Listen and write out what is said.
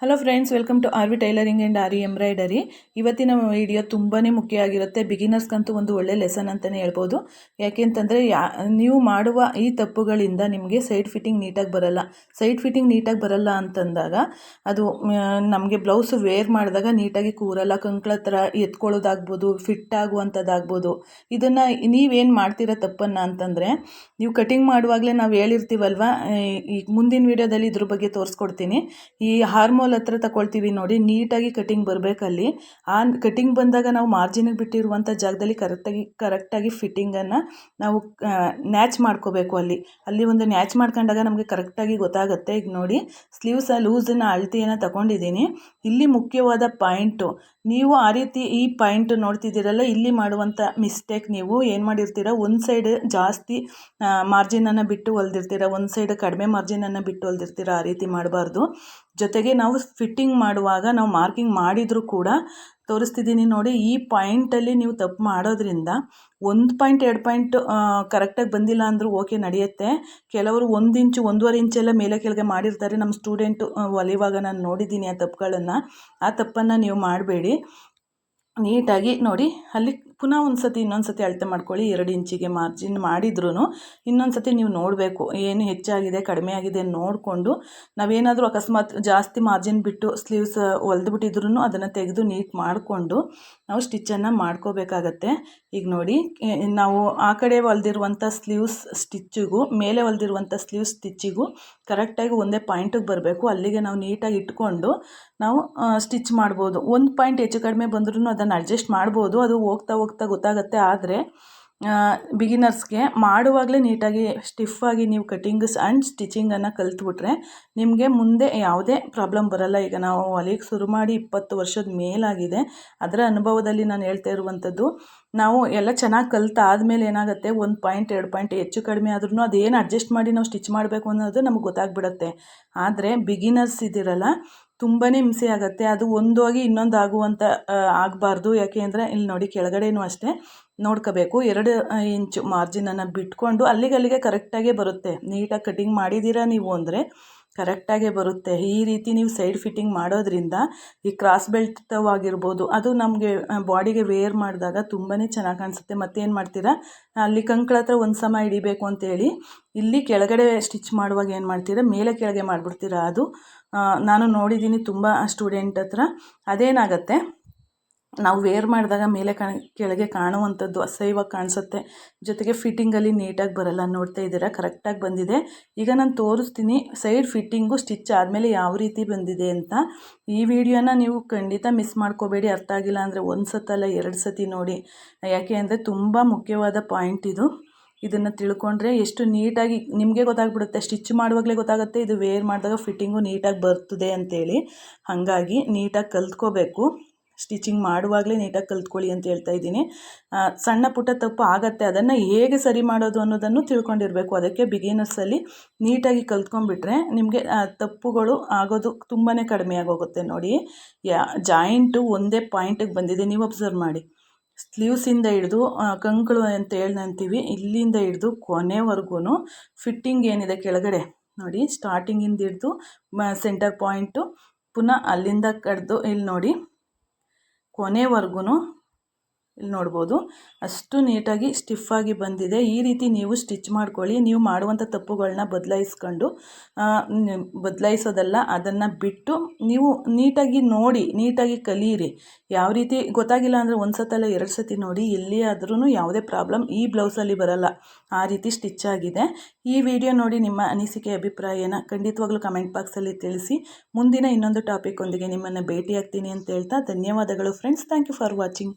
Hello friends, welcome to R V tailoring and R embroidery. ಇವತ್ತಿನ video ತುಂಬಾ ಮುಖ್ಯ ಆಗಿರುತ್ತೆ. ಬಿಗಿನರ್ಸ್ಗಂತೂ ಒಂದು ಒಳ್ಳೆ ಲೆಸನ್ ಅಂತಲೇ ಹೇಳ್ಬೋದು. ಯಾಕೆಂತಂದರೆ ನೀವು ಮಾಡುವ ಈ ತಪ್ಪುಗಳಿಂದ ನಿಮಗೆ ಸೈಡ್ ಫಿಟ್ಟಿಂಗ್ ನೀಟಾಗಿ ಬರಲ್ಲ. ಸೈಡ್ ಫಿಟ್ಟಿಂಗ್ ನೀಟಾಗಿ ಬರಲ್ಲ ಅಂತಂದಾಗ ಅದು ನಮಗೆ ಬ್ಲೌಸ್ ವೇರ್ ಮಾಡಿದಾಗ ನೀಟಾಗಿ ಕೂರಲ್ಲ, ಕಂಕ್ಳ ಥರ ಎತ್ಕೊಳ್ಳೋದಾಗ್ಬೋದು, ಫಿಟ್ ಆಗುವಂಥದ್ದಾಗ್ಬೋದು. ಇದನ್ನು ನೀವೇನು ಮಾಡ್ತೀರ ತಪ್ಪನ್ನು ಅಂತಂದರೆ, ನೀವು ಕಟಿಂಗ್ ಮಾಡುವಾಗಲೇ ನಾವು ಹೇಳಿರ್ತೀವಲ್ವ, ಈ ಮುಂದಿನ ವಿಡಿಯೋದಲ್ಲಿ ಇದ್ರ ಬಗ್ಗೆ ತೋರಿಸ್ಕೊಡ್ತೀನಿ. ಈ ಹಾರ್ಮೋಲ್ ಹತ್ರ ತಗೊಳ್ತೀವಿ ನೋಡಿ, ನೀಟಾಗಿ ಕಟಿಂಗ್ ಬರಬೇಕಲ್ಲಿ. ಆ ಕಟಿಂಗ್ ಬಂದಾಗ ನಾವು ಮಾರ್ಜಿನಿಗೆ ಬಿಟ್ಟಿರುವಂಥ ಜಾಗದಲ್ಲಿ ಕರೆಕ್ಟಾಗಿ ಫಿಟ್ಟಿಂಗನ್ನು ನಾವು ನ್ಯಾಚ್ ಮಾಡ್ಕೋಬೇಕು. ಅಲ್ಲಿ ಒಂದು ನ್ಯಾಚ್ ಮಾಡ್ಕೊಂಡಾಗ ನಮಗೆ ಕರೆಕ್ಟಾಗಿ ಗೊತ್ತಾಗುತ್ತೆ. ಈಗ ನೋಡಿ, ಸ್ಲೀವ್ಸ್ ಲೂಸನ್ನು ಅಳತೆಯನ್ನು ತಗೊಂಡಿದ್ದೀನಿ. ಇಲ್ಲಿ ಮುಖ್ಯವಾದ ಪಾಯಿಂಟು, ನೀವು ಆ ರೀತಿ ಈ ಪಾಯಿಂಟ್ ನೋಡ್ತಿದ್ದೀರಲ್ಲ, ಇಲ್ಲಿ ಮಾಡುವಂಥ ಮಿಸ್ಟೇಕ್, ನೀವು ಏನು ಮಾಡಿರ್ತೀರ, ಒಂದು ಸೈಡ್ ಜಾಸ್ತಿ ಮಾರ್ಜಿನನ್ನು ಬಿಟ್ಟು ಹೊಲ್ದಿರ್ತೀರ, ಒಂದು ಸೈಡ್ ಕಡಿಮೆ ಮಾರ್ಜಿನನ್ನು ಬಿಟ್ಟು ಹೊಲ್ದಿರ್ತೀರ. ಆ ರೀತಿ ಮಾಡಬಾರ್ದು. ಜೊತೆಗೆ ನಾವು ಫಿಟ್ಟಿಂಗ್ ಮಾಡುವಾಗ ನಾವು ಮಾರ್ಕಿಂಗ್ ಮಾಡಿದರೂ ಕೂಡ ತೋರಿಸ್ತಿದ್ದೀನಿ ನೋಡಿ, ಈ ಪಾಯಿಂಟಲ್ಲಿ ನೀವು ತಪ್ಪು ಮಾಡೋದ್ರಿಂದ 1 ಪಾಯಿಂಟ್ 2 ಪಾಯಿಂಟ್ ಕರೆಕ್ಟಾಗಿ ಬಂದಿಲ್ಲ ಅಂದರೂ ಓಕೆ, ನಡೆಯುತ್ತೆ. ಕೆಲವರು 1 ಇಂಚು 1.5 ಇಂಚೆಲ್ಲ ಮೇಲೆ ಕೆಳಗೆ ಮಾಡಿರ್ತಾರೆ. ನಮ್ಮ ಸ್ಟೂಡೆಂಟು ಹೊಲಿವಾಗ ನಾನು ನೋಡಿದ್ದೀನಿ ಆ ತಪ್ಪುಗಳನ್ನು. ಆ ತಪ್ಪನ್ನು ನೀವು ಮಾಡಬೇಡಿ. ನೀಟಾಗಿ ನೋಡಿ, ಅಲ್ಲಿ ಪುನಃ ಇನ್ನೊಂದು ಸತಿ ಅಳತೆ ಮಾಡ್ಕೊಳ್ಳಿ. 2 ಇಂಚಿಗೆ ಮಾರ್ಜಿನ್ ಮಾಡಿದ್ರೂ ಇನ್ನೊಂದು ಸತಿ ನೀವು ನೋಡಬೇಕು, ಏನು ಹೆಚ್ಚಾಗಿದೆ ಕಡಿಮೆ ಆಗಿದೆ ನೋಡಿಕೊಂಡು, ನಾವೇನಾದರೂ ಅಕಸ್ಮಾತ್ ಜಾಸ್ತಿ ಮಾರ್ಜಿನ್ ಬಿಟ್ಟು ಸ್ಲೀವ್ಸ್ ಹೊಲ್ದುಬಿಟ್ಟಿದ್ರೂ ಅದನ್ನು ತೆಗೆದು ನೀಟ್ ಮಾಡಿಕೊಂಡು ನಾವು ಸ್ಟಿಚ್ಚನ್ನು ಮಾಡ್ಕೋಬೇಕಾಗತ್ತೆ. ಈಗ ನೋಡಿ, ನಾವು ಆ ಕಡೆ ಹೊಲ್ದಿರುವಂಥ ಸ್ಲೀವ್ಸ್ ಸ್ಟಿಚ್ಚಿಗೂ ಮೇಲೆ ಹೊಲ್ದಿರುವಂಥ ಸ್ಲೀವ್ಸ್ ಸ್ಟಿಚ್ಚಿಗೂ ಕರೆಕ್ಟಾಗಿ ಒಂದೇ ಪಾಯಿಂಟಿಗೆ ಬರಬೇಕು. ಅಲ್ಲಿಗೆ ನಾವು ನೀಟಾಗಿ ಇಟ್ಕೊಂಡು ನಾವು ಸ್ಟಿಚ್ ಮಾಡ್ಬೋದು. 1 ಪಾಯಿಂಟ್ ಹೆಚ್ಚು ಕಡಿಮೆ ಬಂದ್ರೂ ಅದನ್ನು ಅಡ್ಜಸ್ಟ್ ಮಾಡ್ಬೋದು. ಅದು ಹೋಗ್ತಾ ಗೊತ್ತಾಗುತ್ತೆ. ಆದರೆ ಬಿಗಿನರ್ಸ್ಗೆ ಮಾಡುವಾಗಲೇ ನೀಟಾಗಿ ಸ್ಟಿಫಾಗಿ ನೀವು ಕಟಿಂಗ್ಸ್ ಆ್ಯಂಡ್ ಸ್ಟಿಚಿಂಗನ್ನು ಕಲಿತ್ಬಿಟ್ರೆ ನಿಮಗೆ ಮುಂದೆ ಯಾವುದೇ ಪ್ರಾಬ್ಲಮ್ ಬರಲ್ಲ. ಈಗ ನಾವು ಹೊಲಿಗೆ ಶುರು ಮಾಡಿ 20 ವರ್ಷದ ಮೇಲಾಗಿದೆ. ಅದರ ಅನುಭವದಲ್ಲಿ ನಾನು ಹೇಳ್ತಾ ಇರುವಂಥದ್ದು. ನಾವು ಎಲ್ಲ ಚೆನ್ನಾಗಿ ಕಲಿತಾದ್ಮೇಲೆ ಏನಾಗುತ್ತೆ, 1 ಪಾಯಿಂಟ್ 2 ಪಾಯಿಂಟ್ ಹೆಚ್ಚು ಕಡಿಮೆ ಆದ್ರೂ ಅದೇನು ಅಡ್ಜಸ್ಟ್ ಮಾಡಿ ನಾವು ಸ್ಟಿಚ್ ಮಾಡಬೇಕು ಅನ್ನೋದು ನಮಗೆ ಗೊತ್ತಾಗ್ಬಿಡುತ್ತೆ. ಆದರೆ ಬಿಗಿನರ್ಸ್ ಇದ್ದೀರಲ್ಲ, ತುಂಬಾ ಹಿಂಸೆ ಆಗುತ್ತೆ. ಅದು ಒಂದೋಗಿ ಇನ್ನೊಂದು ಆಗುವಂಥ ಆಗಬಾರ್ದು. ಯಾಕೆ ಅಂದರೆ ಇಲ್ಲಿ ನೋಡಿ, ಕೆಳಗಡೆನೂ ಅಷ್ಟೇ ನೋಡ್ಕೋಬೇಕು. 2 ಇಂಚು ಮಾರ್ಜಿನನ್ನು ಬಿಟ್ಕೊಂಡು ಅಲ್ಲಿಗೆ ಕರೆಕ್ಟಾಗೇ ಬರುತ್ತೆ. ನೀಟಾಗಿ ಕಟಿಂಗ್ ಮಾಡಿದ್ದೀರಾ ನೀವು ಅಂದರೆ ಕರೆಕ್ಟಾಗೇ ಬರುತ್ತೆ. ಈ ರೀತಿ ನೀವು ಸೈಡ್ ಫಿಟ್ಟಿಂಗ್ ಮಾಡೋದ್ರಿಂದ ಈ ಕ್ರಾಸ್ ಬೆಲ್ಟ್ ಆಗಿರ್ಬೋದು, ಅದು ನಮಗೆ ಬಾಡಿಗೆ ವೇರ್ ಮಾಡಿದಾಗ ತುಂಬಾ ಚೆನ್ನಾಗಿ ಕಾಣಿಸುತ್ತೆ. ಮತ್ತೇನು ಮಾಡ್ತೀರಾ, ಅಲ್ಲಿ ಕಂಕ್ಳ ಹತ್ರ ಒಂದು ಸಮ ಹಿಡಿಬೇಕು ಅಂತೇಳಿ ಇಲ್ಲಿ ಕೆಳಗಡೆ ಸ್ಟಿಚ್ ಮಾಡುವಾಗ ಏನು ಮಾಡ್ತೀರಾ, ಮೇಲೆ ಕೆಳಗೆ ಮಾಡಿಬಿಡ್ತೀರಾ. ಅದು ನಾನು ನೋಡಿದ್ದೀನಿ ತುಂಬ ಸ್ಟೂಡೆಂಟ್ ಹತ್ರ. ಅದೇನಾಗುತ್ತೆ, ನಾವು ವೇರ್ ಮಾಡಿದಾಗ ಮೇಲೆ ಕೆಳಗೆ ಕಾಣುವಂಥದ್ದು ಅಸಹ್ಯವಾಗಿ ಕಾಣಿಸುತ್ತೆ. ಜೊತೆಗೆ ಫಿಟ್ಟಿಂಗಲ್ಲಿ ನೀಟಾಗಿ ಬರಲ್ಲ. ನೋಡ್ತಾ ಇದ್ದೀರಾ, ಕರೆಕ್ಟಾಗಿ ಬಂದಿದೆ. ಈಗ ನಾನು ತೋರಿಸ್ತೀನಿ ಸೈಡ್ ಫಿಟ್ಟಿಂಗು ಸ್ಟಿಚ್ ಆದಮೇಲೆ ಯಾವ ರೀತಿ ಬಂದಿದೆ ಅಂತ. ಈ ವಿಡಿಯೋನ ನೀವು ಖಂಡಿತ ಮಿಸ್ ಮಾಡ್ಕೋಬೇಡಿ. ಅರ್ಥ ಆಗಿಲ್ಲ ಅಂದರೆ 1 ಸತಲ್ಲ 2 ಸತಿ ನೋಡಿ. ಯಾಕೆ ಅಂದರೆ ತುಂಬ ಮುಖ್ಯವಾದ ಪಾಯಿಂಟ್ ಇದು. ಇದನ್ನು ತಿಳ್ಕೊಂಡ್ರೆ ಎಷ್ಟು ನೀಟಾಗಿ ನಿಮಗೆ ಗೊತ್ತಾಗ್ಬಿಡುತ್ತೆ. ಸ್ಟಿಚ್ ಮಾಡುವಾಗಲೇ ಗೊತ್ತಾಗುತ್ತೆ ಇದು ವೇರ್ ಮಾಡಿದಾಗ ಫಿಟ್ಟಿಂಗು ನೀಟಾಗಿ ಬರ್ತದೆ ಅಂತೇಳಿ. ಹಾಗಾಗಿ ನೀಟಾಗಿ ಕಲ್ತ್ಕೋಬೇಕು. ಸ್ಟಿಚಿಂಗ್ ಮಾಡುವಾಗಲೇ ನೀಟಾಗಿ ಕಲ್ತ್ಕೊಳ್ಳಿ ಅಂತ ಹೇಳ್ತಾ ಇದ್ದೀನಿ. ಸಣ್ಣ ಪುಟ್ಟ ತಪ್ಪು ಆಗುತ್ತೆ, ಅದನ್ನು ಹೇಗೆ ಸರಿ ಮಾಡೋದು ಅನ್ನೋದನ್ನು ತಿಳ್ಕೊಂಡಿರಬೇಕು. ಅದಕ್ಕೆ ಬಿಗಿನರ್ಸಲ್ಲಿ ನೀಟಾಗಿ ಕಲ್ತ್ಕೊಂಡ್ಬಿಟ್ರೆ ನಿಮಗೆ ತಪ್ಪುಗಳು ಆಗೋದು ತುಂಬಾ ಕಡಿಮೆ ಆಗೋಗುತ್ತೆ. ನೋಡಿ, ಜಾಯಿಂಟು ಒಂದೇ ಪಾಯಿಂಟಿಗೆ ಬಂದಿದೆ, ನೀವು ಅಬ್ಸರ್ವ್ ಮಾಡಿ. ಸ್ಲೀವ್ಸಿಂದ ಹಿಡಿದು ಕಂಕಳು ಅಂತ ಅಂತೀವಿ, ಇಲ್ಲಿಂದ ಹಿಡಿದು ಕೊನೆವರೆಗೂ ಫಿಟ್ಟಿಂಗ್ ಏನಿದೆ ಕೆಳಗಡೆ ನೋಡಿ, ಸ್ಟಾರ್ಟಿಂಗಿಂದ ಹಿಡಿದು ಸೆಂಟರ್ ಪಾಯಿಂಟು, ಪುನಃ ಅಲ್ಲಿಂದ ಕಡ್ದು ಇಲ್ಲಿ ನೋಡಿ ಕೊನೆವರೆಗೂ ಇಲ್ಲಿ ನೋಡ್ಬೋದು, ಅಷ್ಟು ನೀಟಾಗಿ ಸ್ಟಿಫಾಗಿ ಬಂದಿದೆ. ಈ ರೀತಿ ನೀವು ಸ್ಟಿಚ್ ಮಾಡ್ಕೊಳ್ಳಿ. ನೀವು ಮಾಡುವಂಥ ತಪ್ಪುಗಳನ್ನ ಬದಲಾಯಿಸೋದಲ್ಲ, ಅದನ್ನು ಬಿಟ್ಟು ನೀವು ನೀಟಾಗಿ ನೋಡಿ, ನೀಟಾಗಿ ಕಲೀರಿ. ಯಾವ ರೀತಿ ಗೊತ್ತಾಗಿಲ್ಲ ಅಂದರೆ 1 ಸತಲ್ಲ 2 ಸತಿ ನೋಡಿ. ಎಲ್ಲಿ ಆದ್ರೂ ಯಾವುದೇ ಪ್ರಾಬ್ಲಮ್ ಈ ಬ್ಲೌಸಲ್ಲಿ ಬರಲ್ಲ. ಆ ರೀತಿ ಸ್ಟಿಚ್ ಆಗಿದೆ. ಈ ವಿಡಿಯೋ ನೋಡಿ ನಿಮ್ಮ ಅನಿಸಿಕೆ ಅಭಿಪ್ರಾಯನ ಖಂಡಿತವಾಗ್ಲೂ ಕಮೆಂಟ್ ಬಾಕ್ಸಲ್ಲಿ ತಿಳಿಸಿ. ಮುಂದಿನ ಇನ್ನೊಂದು ಟಾಪಿಕ್ ಒಂದಿಗೆ ನಿಮ್ಮನ್ನು ಭೇಟಿಯಾಗ್ತೀನಿ ಅಂತ ಹೇಳ್ತಾ ಧನ್ಯವಾದಗಳು friends. Thank you for watching.